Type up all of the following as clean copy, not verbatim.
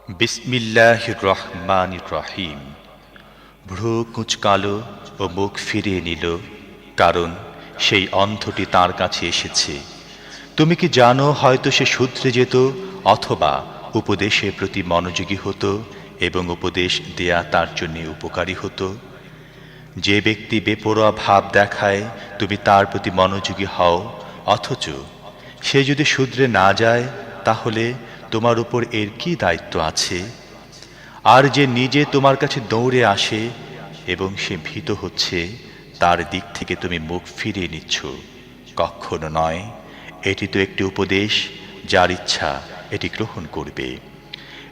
বিসমিল্লাহির রহমানির রহিম। ভ্রু কুঁচকালো ও মুখ ফিরিয়ে নিল, কারণ সেই অন্ধটি তার কাছে এসেছে। তুমি কি জানো, হয়তো সে শুধরে যেত, অথবা উপদেশের প্রতি মনোযোগী হতো এবং উপদেশ দেয়া তার জন্য উপকারী হতো। যে ব্যক্তি বেপরোয়া ভাব দেখায়, তুমি তার প্রতি মনোযোগী হও, অথচ সে যদি শুধরে না যায়, তাহলে তোমার উপর এর কি দায়িত্ব আছে? আর যে নিজে তোমার কাছে দৌড়ে আসে এবং সে ভীত হচ্ছে, তার দিক থেকে তুমি মুখ ফিরিয়ে নিচ্ছ, কখনো নয়। এটি তো একটি উপদেশ, যার ইচ্ছা এটি গ্রহণ করবে।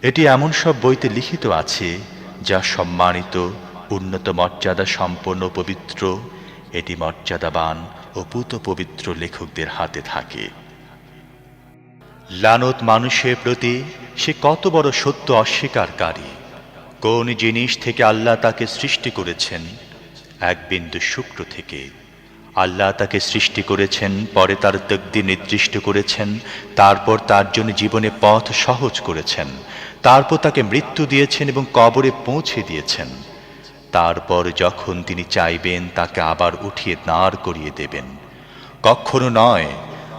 এটি এমন সব বইতে লিখিত আছে যা সম্মানিত, উন্নত মর্যাদা সম্পন্ন পবিত্র। এটি মর্যাদাবান ও পূত পবিত্র লেখকদের হাতে থাকে। লানত মানুষের প্রতি, সে কত বড় সত্য অস্বীকারী। কোন জিনিস থেকে আল্লাহ তাকে সৃষ্টি করেছেন? এক বিন্দু শুক্র থেকে। আল্লাহ তাকে সৃষ্টি করেছেন, পরে তার তকদির নির্দিষ্ট করেছেন, তারপর তার জন্য জীবনে পথ সহজ করেছেন, তারপর তাকে মৃত্যু দিয়েছেন এবং কবরে পৌঁছে দিয়েছেন। তারপর যখন তিনি চাইবেন, তাকে আবার উঠিয়ে দাঁড় করিয়ে দেবেন। কখনো নয়।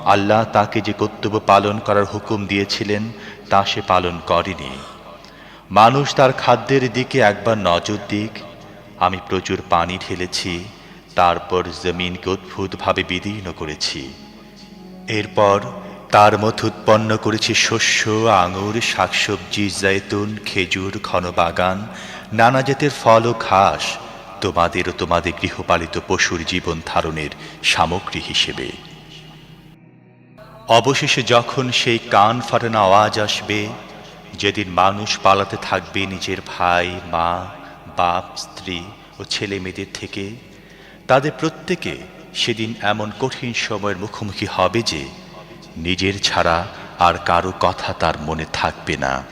আল্লাহ তাকে যে কর্তব্য পালন করার হুকুম দিয়েছিলেন, তা সে পালন করেনি। মানুষ তার খাদ্যের দিকে একবার নজর দিক। আমি প্রচুর পানি ঢেলেছি, তারপর জমিনকে অদ্ভুতভাবে বিদীর্ণ করেছি। এরপর তার মধ্যে উৎপন্ন করেছি শস্য, আঙুর, শাকসবজি, জৈতুন, খেজুর, ঘন বাগান, নানা জাতের ফল ও ঘাস, তোমাদের ও তোমাদের গৃহপালিত পশুর জীবন ধারণের সামগ্রী হিসেবে। অবশেষে যখন সেই কান ফাটানো আওয়াজ আসবে, যেদিন মানুষ পালাতে থাকবে নিজের ভাই, মা, বাপ, স্ত্রী ও ছেলে মেয়েদের থেকে, তাদের প্রত্যেকে সেদিন এমন কঠিন সময়ের মুখোমুখি হবে যে নিজের ছাড়া আর কারো কথা তার মনে থাকবে না।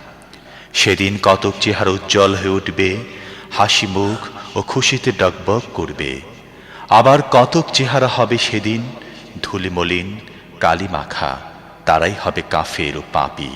সেদিন কতক চেহারা উজ্জ্বল হয়ে উঠবে, হাসি মুখ ও খুশিতে ডগবগ করবে। আবার কতক চেহারা হবে সেদিন ধুলিমলিন, কালি মাখা, তারাই হবে কাফের ও পাপী।